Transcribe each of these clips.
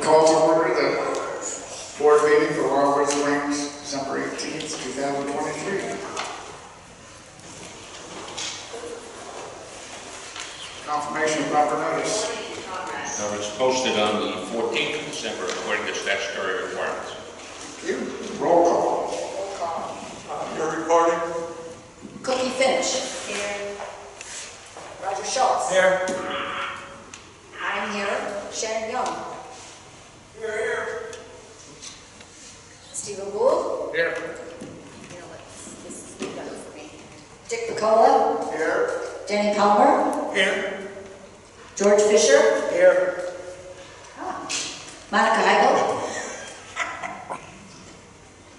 Call to order the board meeting for Wildewood Springs, December 18th, 2023. Confirmation of proper notice. Notice posted on the 14th of December according to statutory requirements. Thank you. Roll call. You're recording? Cookie Finch. Here. Roger Schultz. Here. I'm here. Shannon Young. Here. Stephen Gould. Here. You know what? This is better for me. Dick Picola. Here. Danny Palmer. Here. George Fisher. Here. Monica Heigl.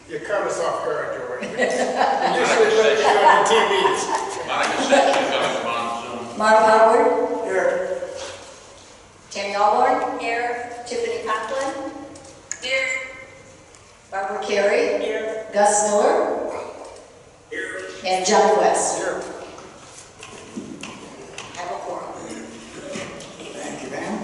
You cut us off guard, George. Monica said she's going on Zoom. Mark Howard. Here. Tammy Allborn. Here. Tiffany Conklin. Here. Barbara Carey. Here. Gus Miller. Here. And John West. Here. Have a quorum. Thank you, ma'am.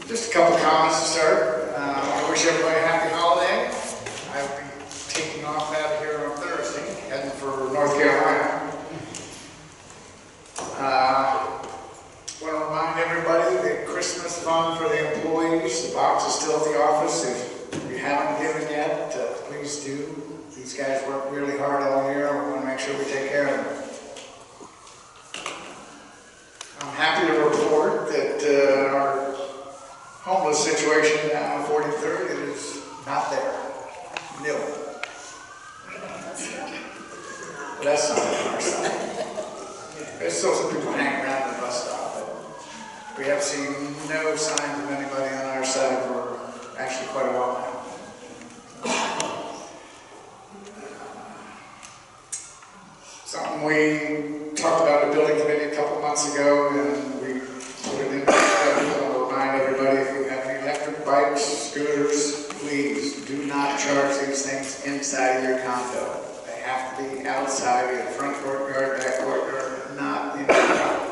Just a couple comments to start. I wish everybody a happy holiday. I'll be taking off out of here on Thursday, heading for North Carolina. Want to remind everybody that Christmas fund for the employees, the box is still at the office. If you haven't given yet, please do. These guys work really hard all year. We want to make sure we take care of them. I'm happy to report that our homeless situation down on 43rd is not there. Nil. But that's not on our side. There's still some people hanging around the bus stop, but we have seen no signs of anybody on our side for actually quite a while now. Something we talked about at the building committee a couple months ago, and we put it in the schedule. I'll remind everybody, if you have any electric bikes, scooters, please do not charge these things inside of your condo. They have to be outside of your front courtyard, back courtyard, not in your condo.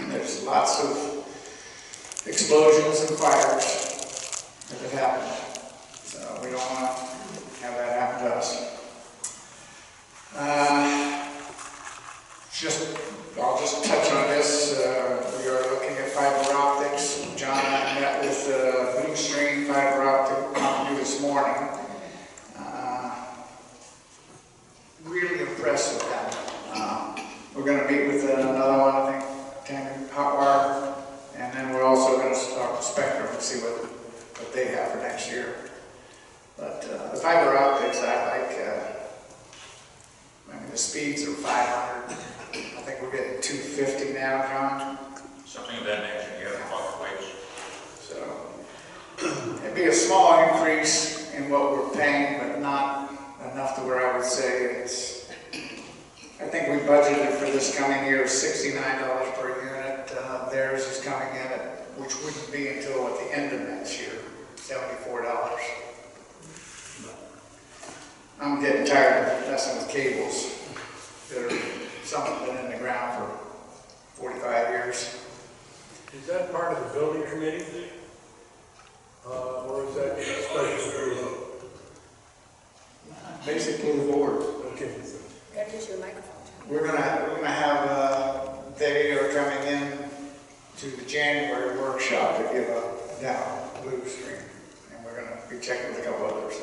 There's lots of explosions and fires that have happened. So we don't want to have that happen to us. I'll just touch on this. We are looking at fiber optics. John and I met with Blue Stream Fiber Optic Company this morning. Really impressed with them. We're going to meet with another one, I think, 10 hot wire, and then we're also going to start with Spectrum and see what they have for next year. But the fiber optics, I like. I mean, the speeds are 500. I think we're getting 250 now, John. Something of that nature, yeah, about waves. So it'd be a small increase in what we're paying, but not enough to where I would say it's. I think we budgeted for this coming year $69 per unit. Theirs is coming in at, which wouldn't be until at the end of next year, $74. I'm getting tired of messing with cables that are something been in the ground for 45 years. Is that part of the building committee? Or is that a special group? Basically the board. Okay. Gotta use your microphone. We're gonna have they are coming in to the January workshop to give a demo Blue Stream, and we're gonna be checking with a couple others.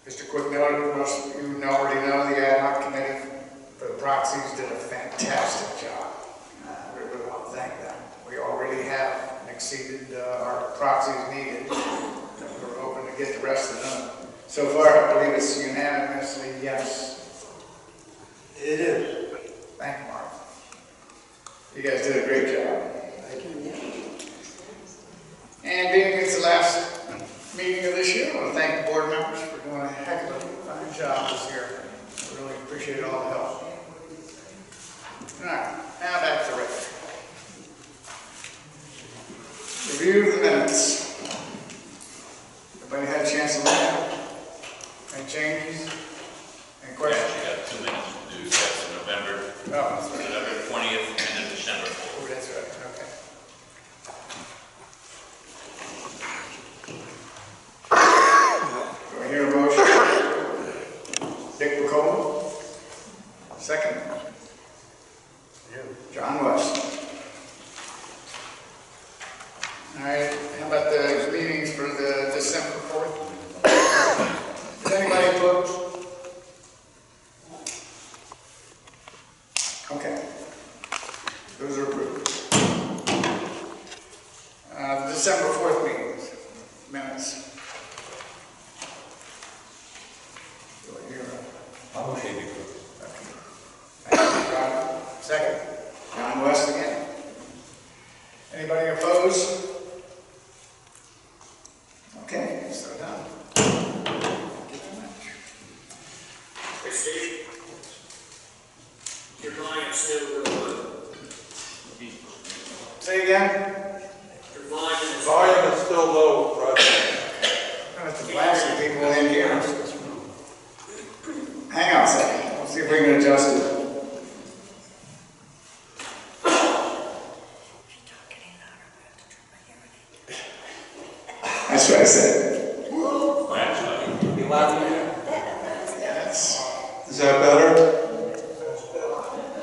Just a quick note, most of you already know the ad hoc committee for the proxies did a fantastic job. We really want to thank them. We already have exceeded our proxies needed. We're hoping to get the rest of them. So far, I believe it's unanimously yes. It is. Thank you, Mark. You guys did a great job. Thank you. And being it's the last meeting of this year, I want to thank the board members for doing a heck of a fine job this year. I really appreciate all the help. All right, now back to Rick. Review of the minutes. Everybody had a chance to look at it? Any changes? Any questions? Yeah, you got 2 minutes to do that. Oh, November 20th and then December 4th. oh, that's right, okay. Do I hear a motion? Dick McCollum? Second. John West. All right, how about the meetings for the December 4th? Is anybody opposed? Okay. Those are approved. The December 4th meetings, minutes. Do I hear a Motion. Thank you, John. Second. John West again. Anybody opposed? Okay, so done. Thank you very much. Hey, Steve. Your volume's still real low. Say again? Your volume is. Volume is still low, Roger. I'm going to have to blast some people in here. Hang on a second. Let's see if we can adjust it. That's what I said. Be laughing. Yes. Is that better?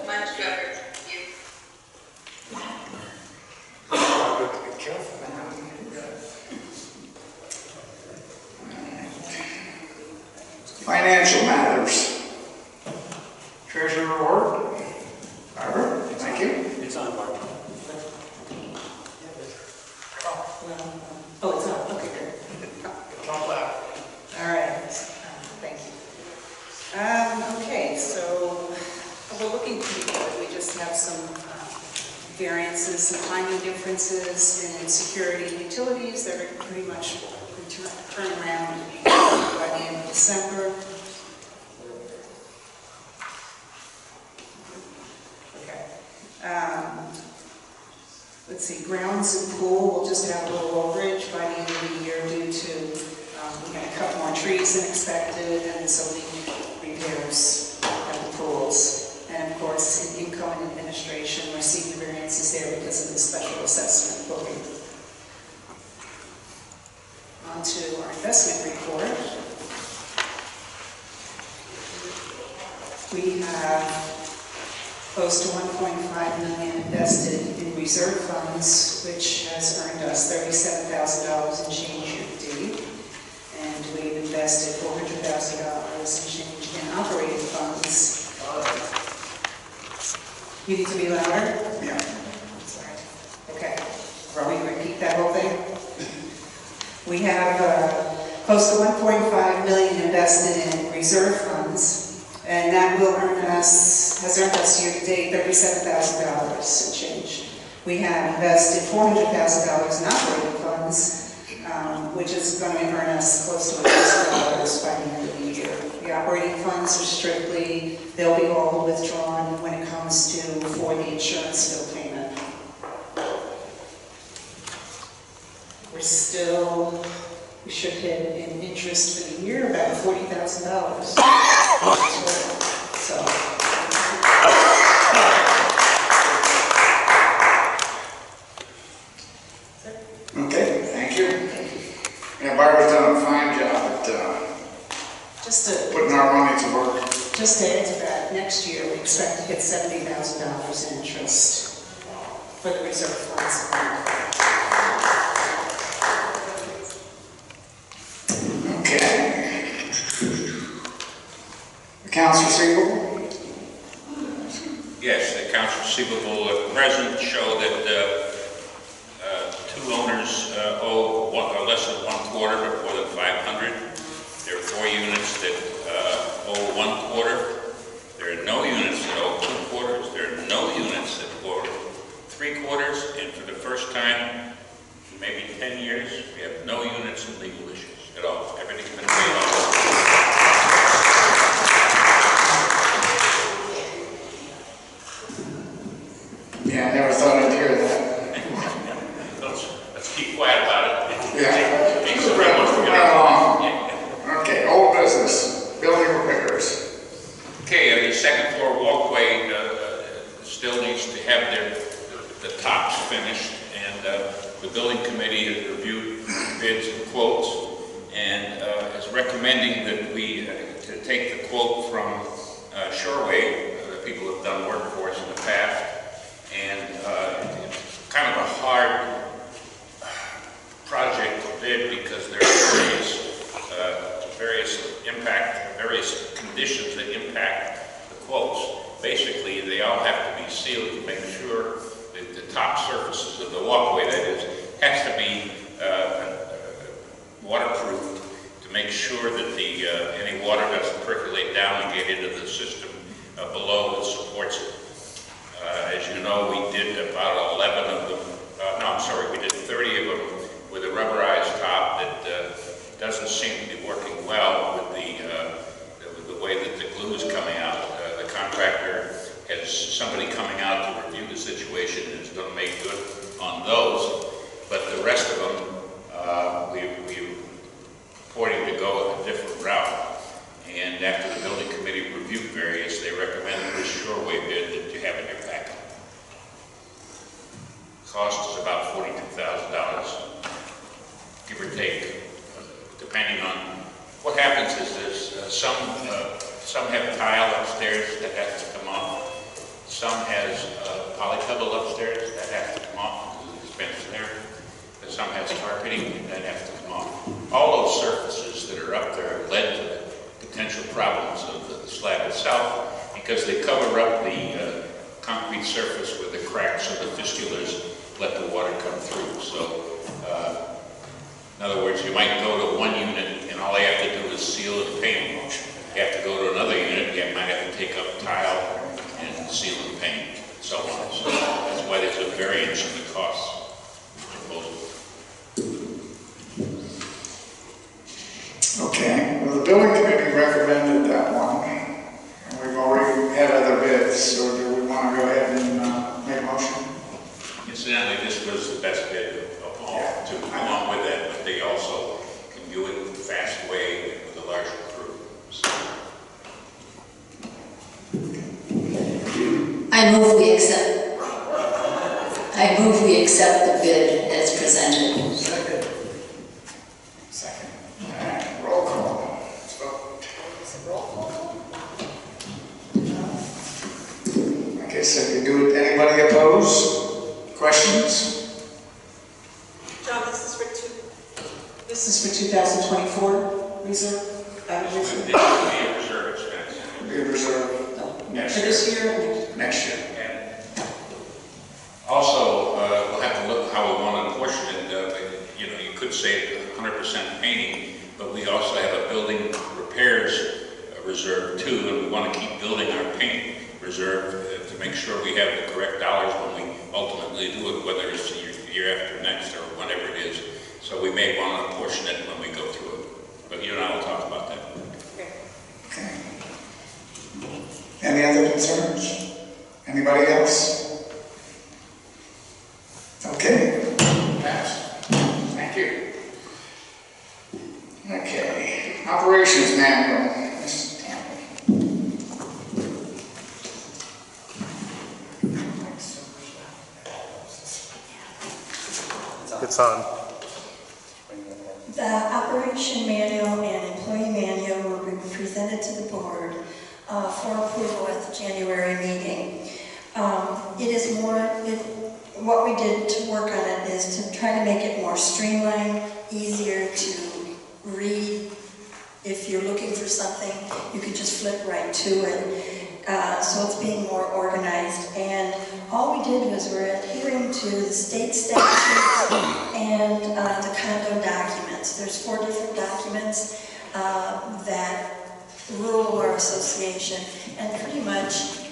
Much better. Be careful now. Financial matters. Treasurer report. Barbara, thank you. It's on, Barbara. Oh, it's on, okay, good. Talk loud. All right, thank you. Okay, so we're looking pretty good. We just have some variances, some timing differences in security and utilities that are pretty much turn around by the end of December. Okay. Let's see, grounds and pool, we'll just have a little overage by the end of the year due to, we're going to cut more trees than expected and some repairs at the pools. And of course, in income and administration, we're seeing the variances there because of the special assessment booking. On to our investment report. We have close to $1.5 million invested in reserve funds, which has earned us $37,000 in change year to date. And we've invested $400,000 in change in operating funds. You need to be louder? Yeah. Sorry. Okay. Are we going to repeat that whole thing? We have close to $1.5 million invested in reserve funds. And that will has earned us year-to-date $37,000 in change. We have invested $400,000 in operating funds, which is going to earn us close to $1,000 by the end of the year. The operating funds are strictly, they'll be all withdrawn when it comes to for the insurance bill payment. We should hit in interest for the year about $40,000. So. Okay, thank you. Yeah, Barbara's done a fine job at putting our money to work. Just to add to that, next year we expect to hit $70,000 in interest for the reserve funds. Okay. Accounts receivable? Yes, the accounts receivable at present show that two owners owe less than 1/4, but more than 500. There are 4 units that owe 1/4. There are no units that owe 2/4. There are no units that owe 3/4. And for the first time in maybe 10 years, we have no units in legal issues at all. Everything's been paid off. Yeah, I never thought I'd hear that. Let's keep quiet about it. Yeah. Makes it very much Right forget. along. Okay, old business, building repairs. Okay, the second floor walkway still needs to have the tops finished, and the building committee has reviewed bids and quotes, and is recommending that we to take the quote from Shoreway, the people who have done work for us in the past, and it's kind of a hard project to bid because there are various conditions that impact the quotes. Basically, they all have to be sealed to make sure that the top surfaces of the walkway, that is, has to be waterproof to make sure that any water doesn't percolate down and get into the system below that supports it. As you know, we did about 11 of them. We did 30 of them with a rubberized top that doesn't seem to be working well with the way that the glue is coming out. The contractor has somebody coming out to review the situation and is going to make good on those. But the rest of them, we're pointing to go a different route. And after the building committee reviewed various, they recommended this Shoreway bid that you have in your packet. Cost is about $42,000, give or take, depending on what happens. Is there's some have tile upstairs that has to come off. Some has polypebble upstairs that has to come off because of the expense there. And some has carpeting that has to come off. All those surfaces that are up there have led to the potential problems of the slab itself because they cover up the concrete surface with the cracks or the fistulas, let the water come through. So, in other words, you might go to one unit and all they have to do is seal and paint. You have to go to another unit, you might have to take up tile and seal and paint, and so on. So that's why there's a variance in the costs. Okay, well, the building committee recommended that one, and we've already had other bids, so do we want to go ahead and make a motion? Incidentally, this was the best bid of all, to go along with that, but they also can do it in a fast way with a larger crew. So. I move we accept the bid as presented. Second. Second. All right, roll call. Let's vote. Okay, so you do it. Anybody opposed? Questions? John, this is for This is for 2024 reserve? This would be a reserve expense. Be reserved next For year. this year? Next year. And also, we'll have to look how we want to portion it. You could say 100% painting, but we also have a building repairs reserve too, and we want to keep building our paint reserve to make sure we have the correct dollars when we ultimately do it, whether it's the year after next or whatever it is. So we may want to portion it when we go through it. But you and I will talk about that. Okay. Any other concerns? Anybody else? Okay. Pass. Thank you. Okay. Operations manual. Mrs. Tammy. It's on. The operation manual and employee manual will be presented to the board for approval at the January meeting. It is more, what we did to work on it is to try to make it more streamlined, easier to read. If you're looking for something, you could just flip right to it. So it's being more organized, and all we did was we're adhering to the state statutes and the condo documents. There's 4 different documents that rule our association, and pretty much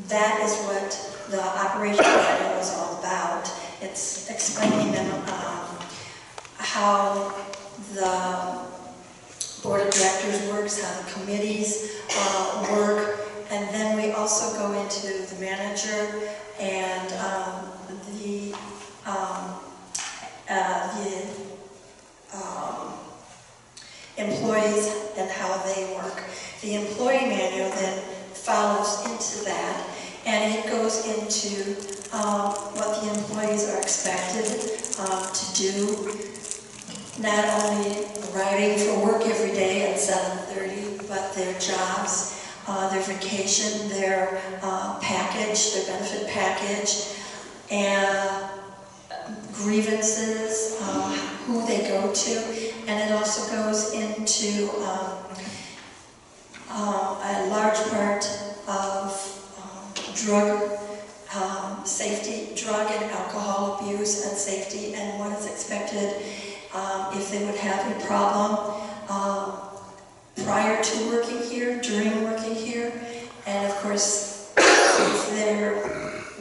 that is what the operation manual is all about. It's explaining them how the board of directors works, how the committees work, and then we also go into the manager and the employees and how they work. The employee manual then follows into that, and it goes goes into what the employees are expected to do. Not only arriving for work every day at 7:30, but their jobs, their vacation, their package, their benefit package, and grievances, who they go to, and it also goes into a large part of drug safety, drug and alcohol abuse and safety, and what is expected if they would have a problem prior to working here, during working here, and of course, if they're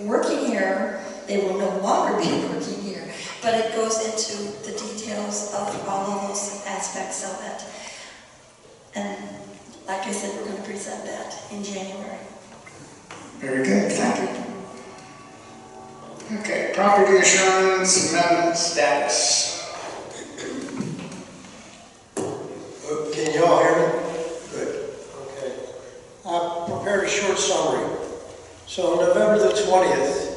working here, they will no longer be working here. But it goes into the details of all of those aspects of it. And like I said, we're going to present that in January. Very good, thank you. Okay, property insurance amendment status. Can you all hear me? Good. Okay. I prepared a short summary. So on November the 20th,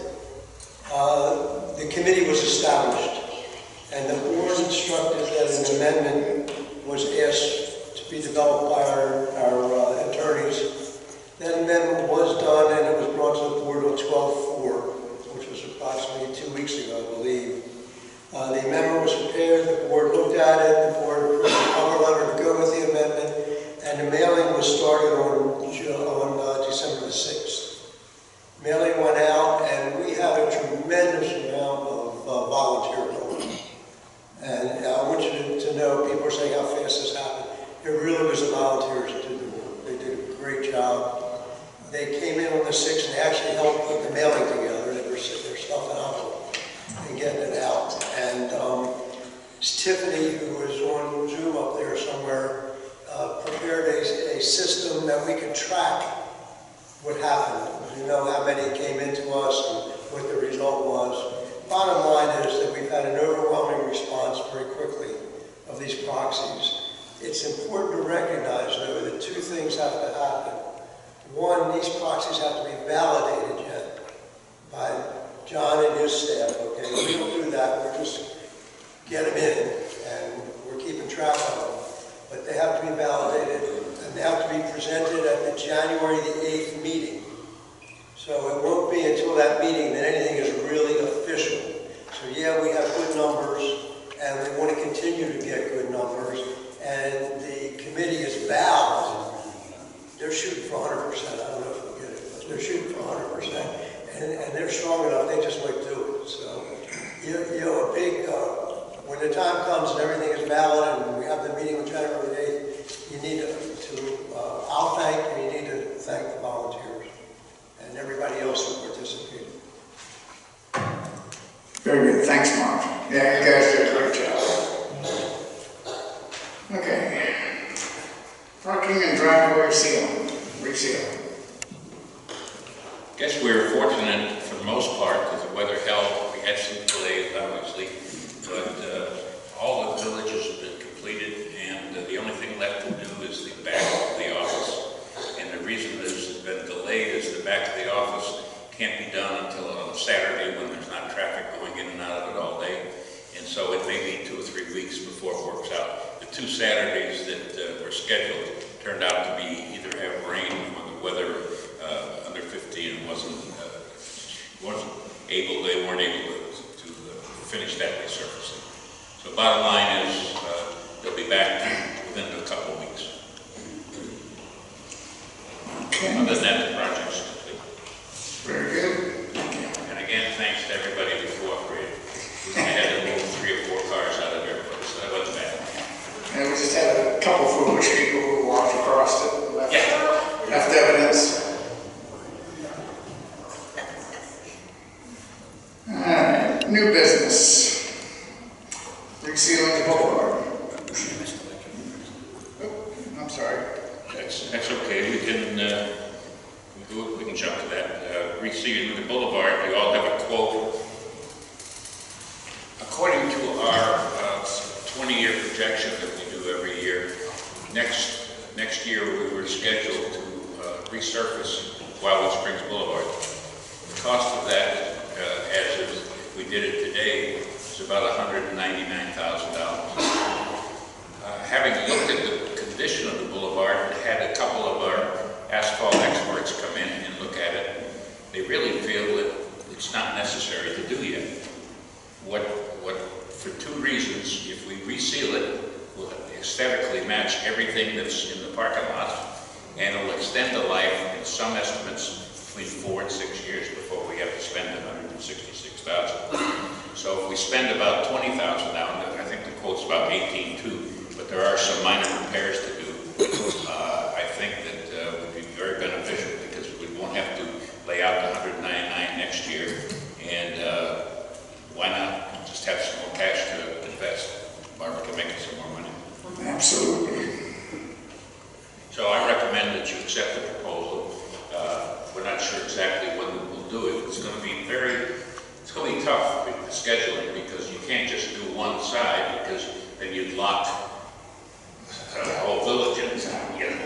the committee was established, and the board instructed that an amendment was asked to be developed by our attorneys. That amendment was done, and it was brought to the board on 12/4, which was approximately 2 weeks ago, I believe. The amendment was prepared, the board looked at it, the board approved the cover letter to go with the amendment, and the mailing was started on December the 6th. Mailing went out, and we had a tremendous amount of volunteer work. And I want you to know, people are saying how fast this happened. It really was the volunteers that did the work. They did a great job. They came in on the 6th and they actually helped put the mailing together. They were sitting there stuffing up and getting it out. And Tiffany, who was on Zoom up there somewhere, prepared a system that we could track what happened. We know how many came into us and what the result was. Bottom line is that we've had an overwhelming response very quickly of these proxies. It's important to recognize, though, that two things have to happen. One, these proxies have to be validated yet by John and his staff, okay? We don't do that, we just get them in, and we're keeping track of them. But they have to be validated, and they have to be presented at the January the 8th meeting. So it won't be until that meeting that anything is really official. So yeah, we have good numbers, and we want to continue to get good numbers, and the committee is vowed. They're shooting for 100%. I don't know if we'll get it, but they're shooting for 100%. And they're strong enough, they just might do it. So, you know, a big, when the time comes and everything is valid and we have the meeting on January 8th, you need to I'll thank you, you need to thank the volunteers and everybody else who participated. Very good, thanks, Mark. Yeah, you guys did a great job. Okay. Parking and driveway reseal. Guess we were fortunate for the most part because the weather held. We had some delays, obviously, but all the villages have been completed, and the only thing left to do is the back of the office. And the reason there's been delayed is the back of the office can't be done until on Saturday when there's not traffic going in and out of it all day. And so it may be 2 or 3 weeks before it works out. The 2 Saturdays that were scheduled turned out to be either have rain or the weather under 50 and they weren't able to finish that resurfacing. So bottom line is they'll be back within a couple of weeks. Okay. Other than that, the project's complete. Very good. Thank you. And again, thanks to everybody who cooperated. We had to move 3 or 4 cars out of there, so that wasn't bad. And we just had a couple foolish people who walked across it and left evidence. Alright, new business. Resealing the boulevard. Oh, I'm sorry. That's okay. We can jump to that. Resealing the boulevard, we all have a quote. According to our 20-year projection that we do every year, next year we were scheduled to resurface Wildewood Springs Boulevard. The cost of that, as if we did it today, is about $199,000. Having looked at the condition of the boulevard, had a couple of our asphalt experts come in and look at it. They really feel that it's not necessary to do yet. For two reasons. If we reseal it, we'll aesthetically match everything that's in the parking lot, and it'll extend the life in some estimates between 4 and 6 years before we have to spend $166,000. So if we spend about $20,000 now, I think the quote's about 18.2, but there are some minor repairs to do. I think that would be very beneficial because we won't have to lay out the $199 next year, and why not just have some more cash to invest? Barbara can make us some more money. Absolutely. So I recommend that you accept the proposal. We're not sure exactly when we'll do it. It's going to be tough with the scheduling because you can't just do one side because then you'd lock the whole village in town, you know.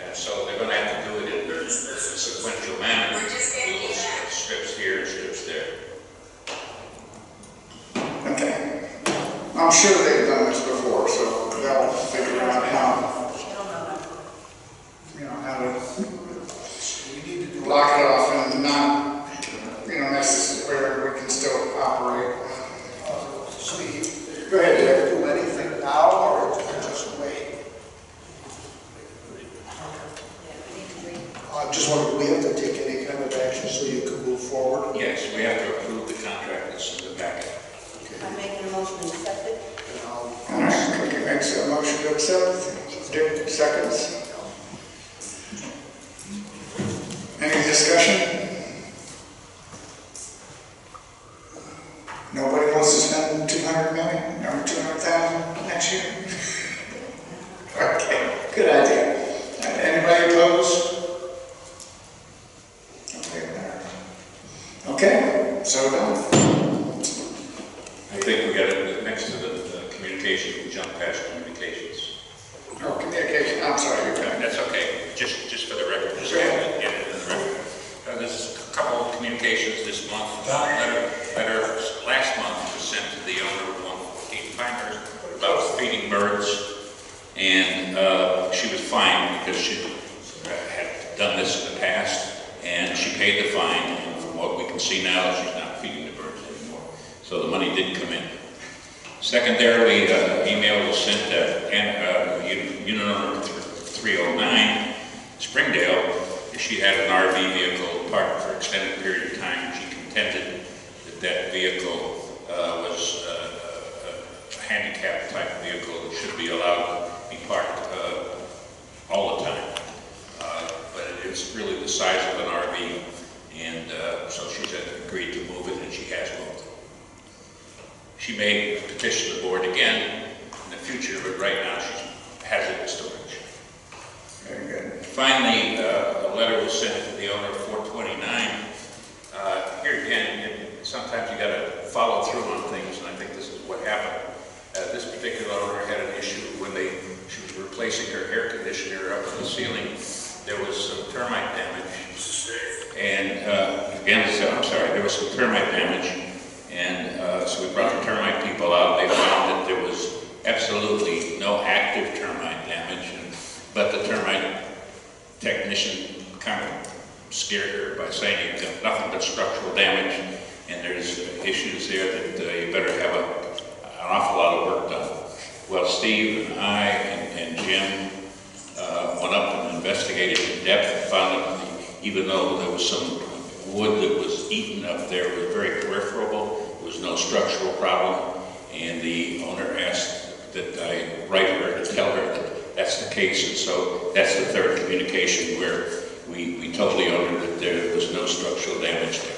And so they're going to have to do it in a sequential manner. Little strips here and strips there. Okay. I'm sure they've done this before, so they'll figure out how to block it off and not, necessarily where we can still operate. Go ahead, Dave. Do anything now or just wait? Just wondering, do we have to take any kind of action so you can move forward? Yes, we have to approve the contract that's in the packet. I'm making a motion to accept it. All right, Cookie makes a motion to accept. Dick seconds. Any discussion? Nobody wants to spend $200 million or $200,000 next year? Okay, good idea. Anybody opposed? Okay, so done. I think we got it next to the communication, we jump past communications. Oh, communication, I'm sorry. That's okay, just for the record, just get it in the record. There's a couple of communications this month. Letter last month was sent to the owner of 114 Pinehurst about feeding birds, and she was fined because she had done this in the past, and she paid the fine, and from what we can see now, she's not feeding the birds anymore. So the money did come in. Secondarily, email was sent to unit owner 309, Springdale. She had an RV vehicle parked for an extended period of time. She contended that that vehicle was a handicap type vehicle that should be allowed to be parked all the time. But it's really the size of an RV, and so she's agreed to move it, and she has moved it. She may petition the board again in the future, but right now she has it in storage. Very good. Finally, a letter was sent to the owner of 429. Here again, sometimes you got to follow through on things, and I think this is what happened. This particular owner had an issue when she was replacing her air conditioner up in the ceiling. There was some termite damage, and there was some termite damage, and so we brought the termite people out. They found that there was absolutely no active termite damage, but the termite technician kind of scared her by saying you've got nothing but structural damage, and there's issues there that you better have an awful lot of work done. Well, Steve and I and Jim went up and investigated in depth and found that even though there was some wood that was eaten up there, it was very peripheral. There was no structural problem, and the owner asked that I write her to tell her that that's the case, and so that's the third communication where we told the owner that there was no structural damage there.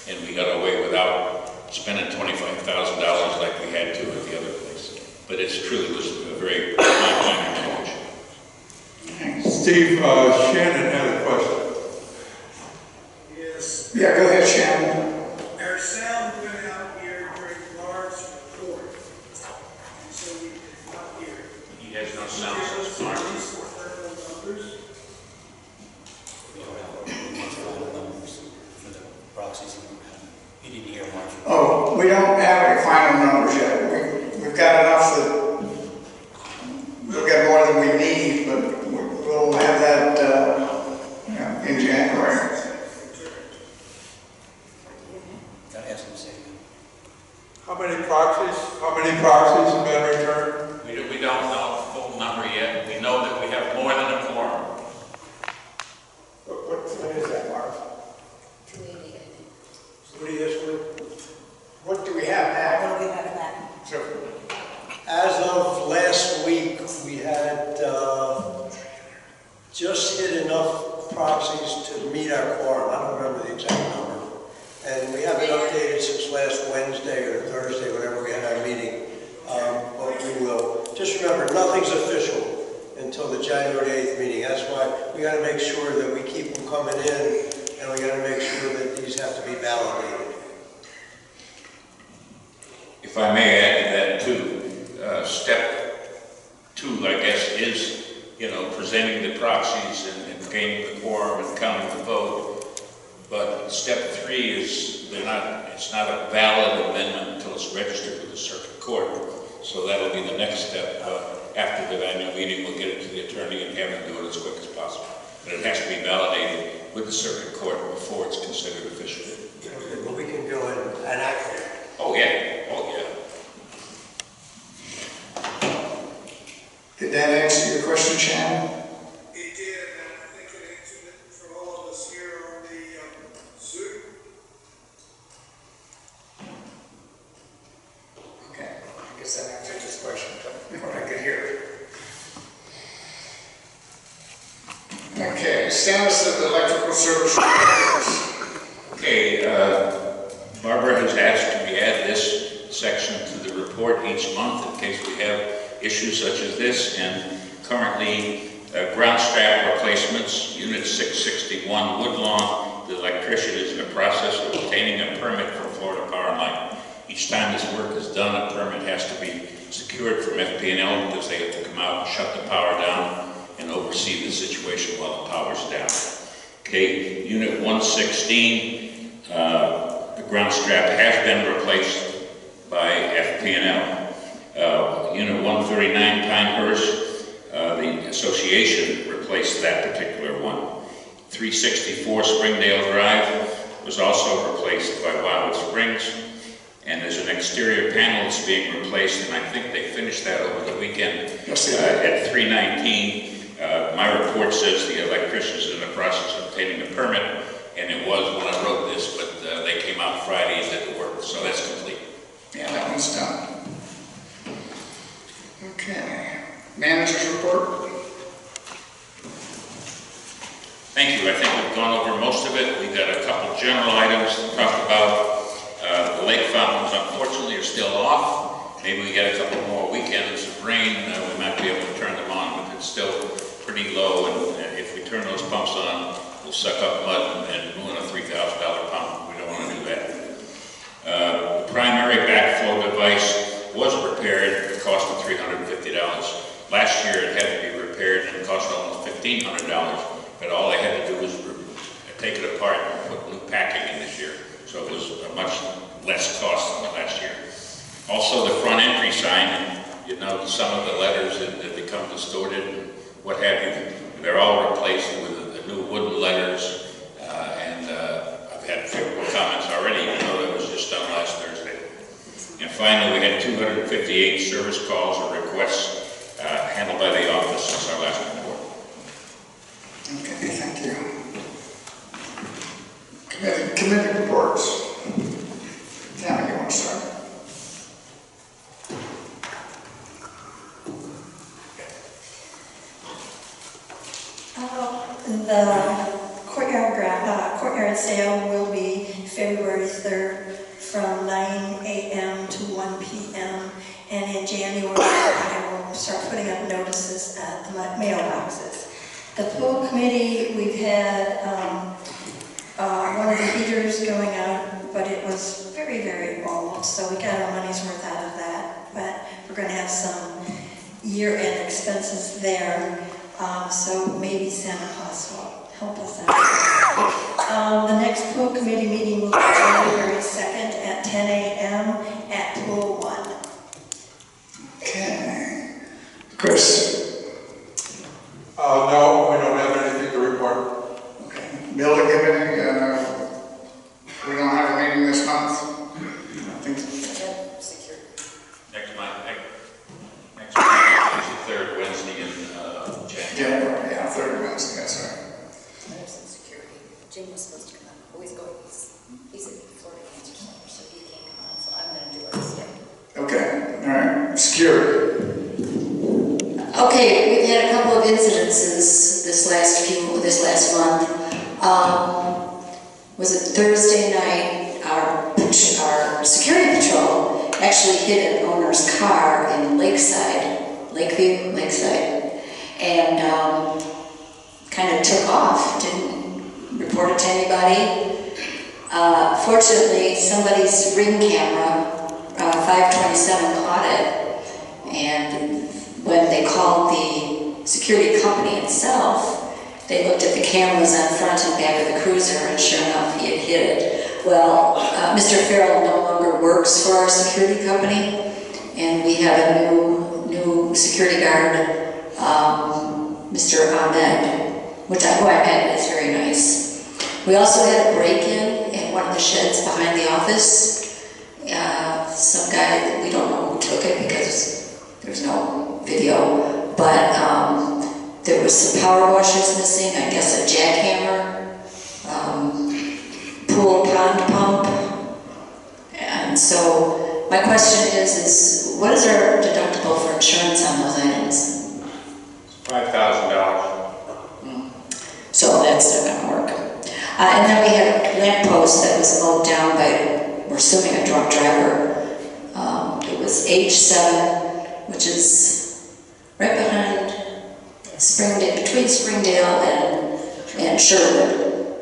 And we got away without spending $25,000 like we had to at the other place. But it truly was a very minor damage. Steve, Shannon had a question. Yes. Yeah, go ahead, Shannon. Our sound went out here during Lars' report, and so we did not hear it. He has no sound system. get enough proxies to meet our quorum. I don't remember the exact number. And we haven't updated since last Wednesday or Thursday, whenever we had our meeting. But we will. Just remember, nothing's official until the January 8th meeting. That's why we got to make sure that we keep them coming in, and we got to make sure that these have to be validated. If I may add to that too, step 2, I guess, is, presenting the proxies and gaining the quorum and counting the vote. But step 3 is it's not a valid amendment until it's registered with the circuit court. So that'll be the next step. After the annual meeting, we'll get it to the attorney and have him do it as quick as possible. But it has to be validated with the circuit court before it's considered official. Okay, but we can go in and act. Oh yeah, oh yeah. Did that answer your question, Shannon? It did, and I think it answered it for all of us here on the Zoom. Okay, I guess that answers this question, but what I could hear. Okay, status of the electrical service repairs. Okay, Barbara has asked me to add this section to the report each month in case we have issues such as this, and currently ground strap replacements, Unit 661 Woodlawn. The electrician is in the process of obtaining a permit from Florida Power and Light. Each time this work is done, a permit has to be secured from FP&L because they have to come out and shut the power down and oversee the situation while the power's down. Okay, Unit 116, the ground strap has been replaced by FP&L. Unit 139 Pinehurst, the association replaced that particular one. 364 Springdale Drive was also replaced by Wildewood Springs. And there's an exterior panel that's being replaced, and I think they finished that over the weekend. At 319, my report says the electrician's in the process of obtaining a permit, and it was when I wrote this, but they came out Friday and did the work, so that's complete. Yeah, that one's done. Okay, manager's report. Thank you. I think we've gone over most of it. We've got a couple general items to talk about. The lake fountains, unfortunately, are still off. Maybe we get a couple more weekends of rain, we might be able to turn them on, but it's still pretty low, and if we turn those pumps on, we'll suck up mud and ruin a $3,000 pump. We don't want to do that. The primary backflow device was repaired at a cost of $350. Last year it had to be repaired and it cost almost $1,500, but all they had to do was take it apart and put new packing in this year. So it was a much less cost than last year. Also the front entry sign, some of the letters that become distorted and what have you, they're all replaced with the new wooden letters. And I've had favorable comments already, even though that was just done last Thursday. And finally, we had 258 service calls or requests handled by the office since our last report. Okay, thank you. Committee reports. Tammy, you want to start? The courtyard sale will be February 3rd from 9 a.m. to 1 p.m. And in January, I will start putting up notices at the mailboxes. The pool committee, we've had one of the heaters going out, but it was very, very old, so we got our money's worth out of that. But we're going to have some year-end expenses there, so maybe Santa Claus will help us out. The next pool committee meeting will be January 2nd at 10 a.m. at Pool 1. Okay. Chris? No, we don't have anything to report. Okay. Building committee, we don't have a meeting this month. I think Next month is the third Wednesday in January. yeah, third Wednesday, that's right. There's some security. Jim was supposed to come out. Always go. He's at Florida Cancer Center, so he can't come on. So I'm going to do it instead. Okay, all right. Security. this last month. Was it Thursday night? Our security patrol actually hit an owner's car in Lakeview, and kind of took off, didn't report it to anybody. Fortunately, somebody's ring camera, 527, caught it, and when they called the security company itself, they looked at the cameras on front and back of the cruiser, and sure enough, he had hit it. Well, Mr. Farrell no longer works for our security company, and we have a new security guard, Mr. Ahmed, who I met is very nice. We also had a break-in in one of the sheds behind the office. Some guy that we don't know who took it because there's no video, but there was some power washers missing, I guess a jackhammer, pool pond pump. And so my question is what is our deductible for insurance on those items? $5,000. So that's not gonna work. And then we had a lamppost that was mowed down by, we're assuming, a drunk driver. It was H7, which is right behind Springdale, between Springdale and Sherwood.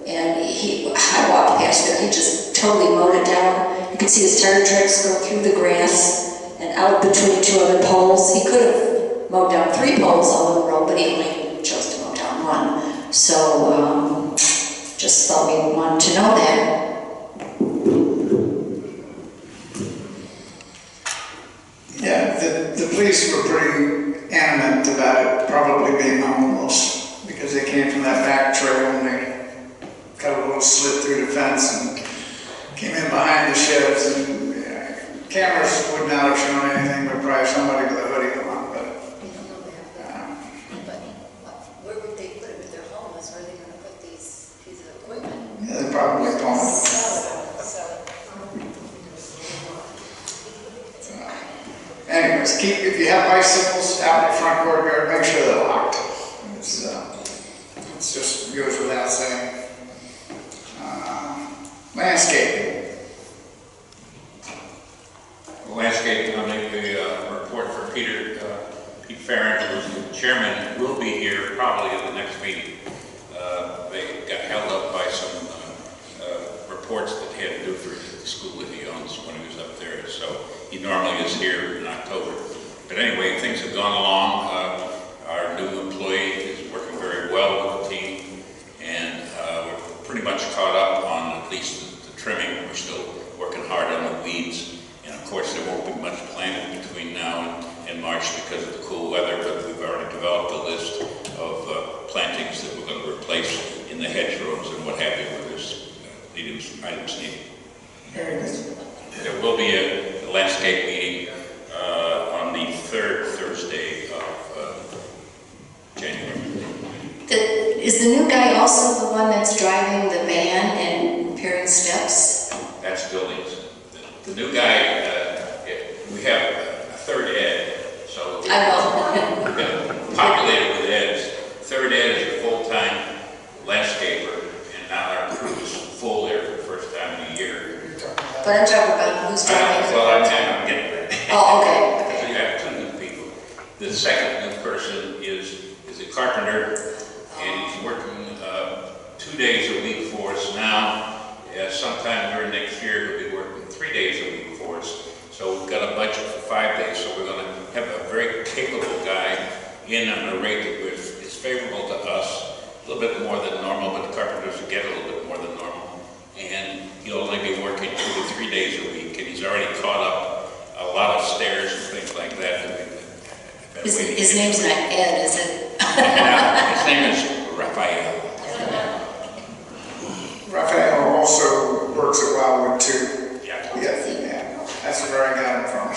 And I walked past there, he just totally mowed it down. You could see his tire tracks go through the grass and out between two other poles. He could have mowed down 3 poles along the road, but he only chose to mow down 1. So, just thought we wanted to know that. Yeah, the police were pretty adamant about it probably being homeless because they came from that back trail and they cut a little slit through the fence and came in behind the sheds, and cameras would not have shown anything but probably somebody with a hoodie on, but Where would they put it if they're homeless? Where are they going to put these pieces of equipment? yeah, they probably don't. Anyways, if you have bicycles out in the front courtyard, make sure they're locked. It's just goes without saying. Landscaping. Landscape, I'll make the report for Pete Farron, who's the chairman, will be here probably at the next meeting. They got held up by some reports that he had to do for the school that he owns when he was up there. So he normally is here in October. But anyway, things have gone along. Our new employee is working very well with the team, and we're pretty much caught up on at least the trimming. We're still working hard on the weeds. And of course, there won't be much planted between now and March because of the cool weather, but we've already developed a list of plantings that we're going to replace in the hedgerows and what have you, where there's items needed. Very good. There will be a landscape meeting on the 3rd Thursday of January. Is the new guy also the one that's driving the van and repairing steps? That's still is. The new guy, we have a 3rd Ed, so I know. we've got populated with Eds. 3rd Ed is a full-time landscaper, and now our crew is full there for the first time in a year. But I'm talking about who's driving. Well, I'm getting there. Oh, okay. Because we have 2 new people. The second new person is a carpenter, and he's working 2 days a week for us now. Sometime during next year, he'll be working 3 days a week for us. So we've got a budget for 5 days, so we're going to have a very capable guy in on a rate that is favorable to us, a little bit more than normal, but the carpenters will get a little bit more than normal. And he'll only be working 2 to 3 days a week, and he's already caught up a lot of stairs and things like that. His name's not Ed, is it? His name is Raphael. Raphael also works at Wildewood too. Yeah. Yeah. That's where I got him from.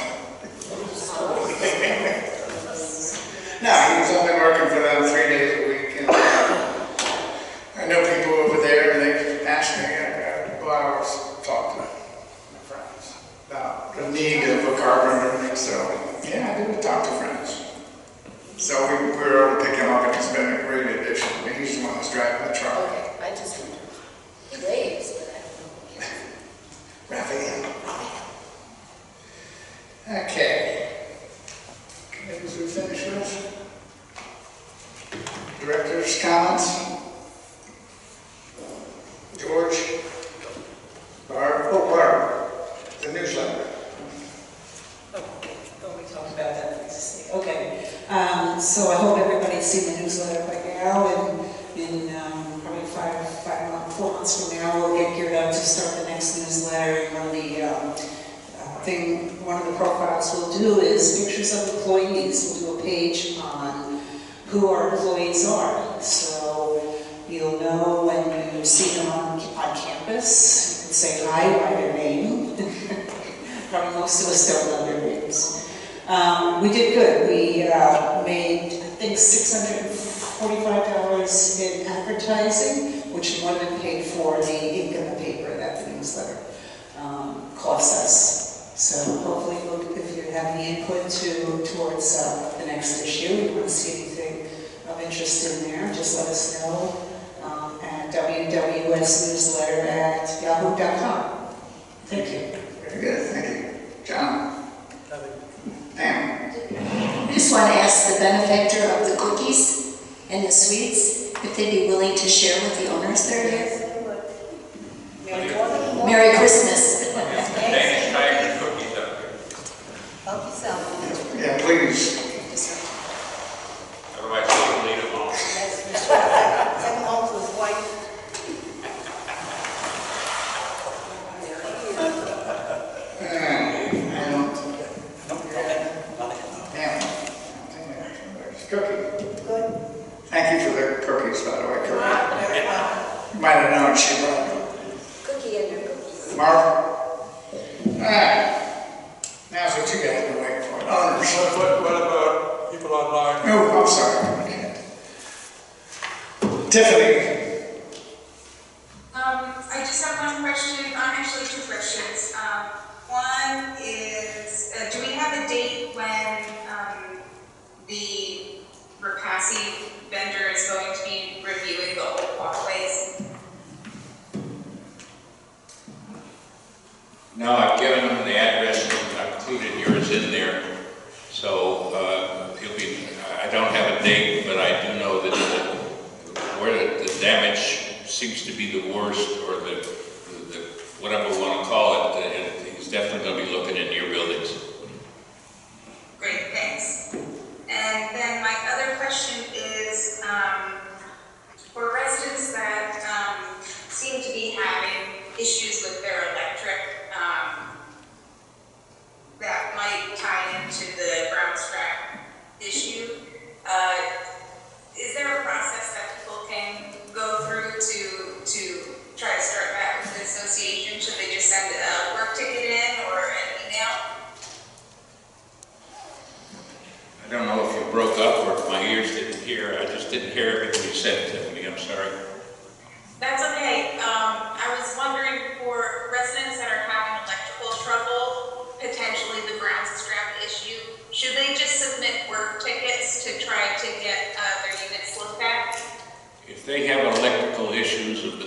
No, he was only working for them 3 days a week. And I know people over there, and they asked me, I always talk to my friends about the need of a carpenter. So, yeah, I do talk to friends. So we were able to pick him up, and he's been a great addition. He's the one George? Barb? Oh, Barb, the newsletter. Oh, we talked about that previously. Okay. So I hope everybody's seen the newsletter by now, and in probably 4 months from now, we'll get geared up to start the next newsletter. And one of the profiles we'll do is pictures of employees. We'll do a page on who our employees are. So you'll know when you see them on campus. You can say hi by their name. Probably most of us don't know their names. We did good. We made, I think, $645 in advertising, which more than paid for the ink in the paper that the newsletter costs us. So hopefully, if you have any input towards the next issue, you want to see anything of interest in there, just let us know at WWS newsletter@yahoo.com. Thank you. Very good, thank you. John? Pam? I just want to ask the benefactor of the cookies and the sweets if they'd be willing to share with the owners that are here. Merry Christmas. Danish Tiger cookies up here. Help yourself. Yeah, please. Otherwise, we'll leave them all. Send him home to his wife. I don't. Pam? Cookie. Good. Thank you for the cookies, by the way, Cookie. Very well. You might have known she brought them. Cookie and your cookies. Mark? Alright. Now's what you guys have been waiting for. Owners. What about people online? No, I'm sorry. Okay. Tiffany? I just have one question, actually 2 questions. One is, do we have a date when the Rapassi vendor is going to be reviewing the old walkways? No, I've given them the address and I've included yours in there. So he'll be, I don't have a date, but I do know that where the damage seems to be the worst, or the whatever we want to call it, he's definitely going to be looking in your buildings. Great, thanks. And then my other question is, for residents that seem to be having issues with their electric, that might tie into the brown strap issue, is there a process that people can go through to try to start that with the association? Should they just send a work ticket in or an email? I don't know if you broke up or if my ears didn't hear. I just didn't hear everything you said, Tiffany. I'm sorry. That's okay. I was wondering, for residents that are having electrical trouble, potentially the ground strap issue, should they just submit work tickets to try to get their units looked at? If they have electrical issues of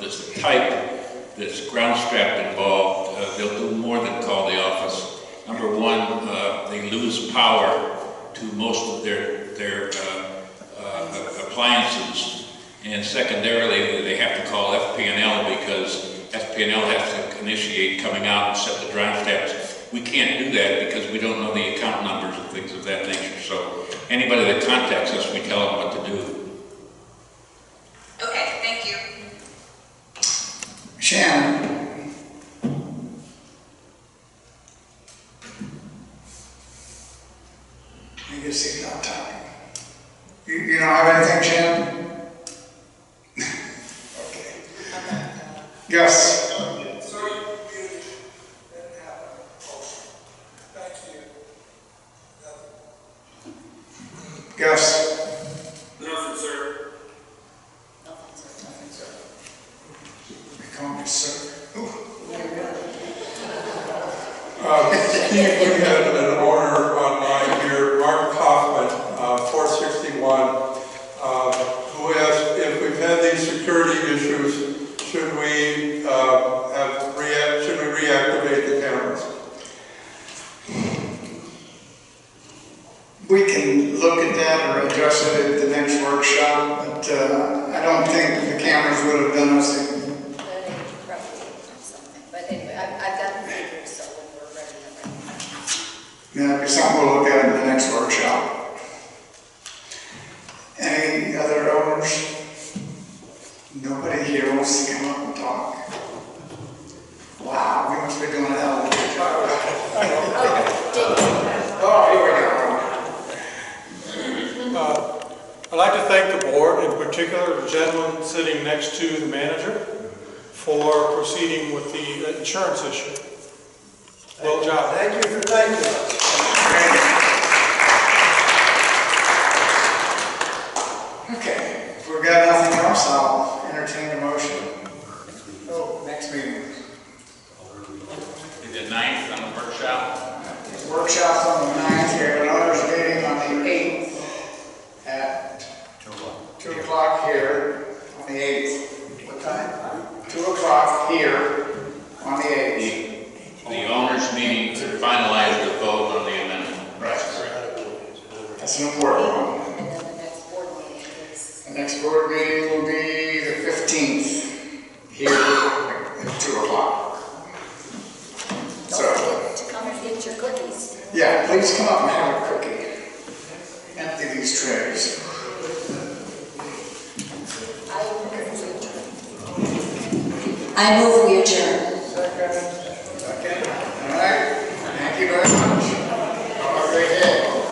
this type that's ground strap involved, they'll do more than call the office. Number one, they lose power to most of their appliances, and secondarily, they have to call FP&L because FP&L has to initiate coming out and set the ground straps. We can't do that because we don't know the account numbers and things of that nature. So anybody that contacts us, we tell them what to do. Okay, thank you. Shannon? I guess he's not talking. You don't have anything, Shannon? Okay. Gus? Sorry, you didn't have a motion. Thank you. Gus? Nothing, sir. They call me sir. Steve, we had an owner online here, Mark Kaufman, 461, who asked if we've had these security issues, should we reactivate the cameras? We can look at that or address it at the next workshop, but I don't think the cameras would have done us. Roughly something. But anyway, I've got the figures, so when we're ready, I'm ready. Yeah, it'd be something we'll look at in the next workshop. Any other owners? Nobody here wants to come up and talk. Wow, we must be doing a hell of a good job. Oh, here we go. I'd like to thank the board, in particular the gentleman sitting next to the manager, for proceeding with the insurance issue. Well job. Thank you for thanking us. Okay, if we've got nothing else, I'll entertain a motion. Oh, next meeting. The 9th on the workshop. Workshop's on the 9th, we have an owners meeting on the 8th at 2 o'clock here on the 8th. What time? 2 o'clock here on the 8th. The owners meeting to finalize the vote on the amendment. Right. That's an important one. And then the next board meeting is. The next board meeting will be the 15th here at 2 o'clock. Don't forget to come and get your cookies. Yeah, please come up and have a cookie. Empty these trays. I move we adjourn. Second. All right. Thank you very much.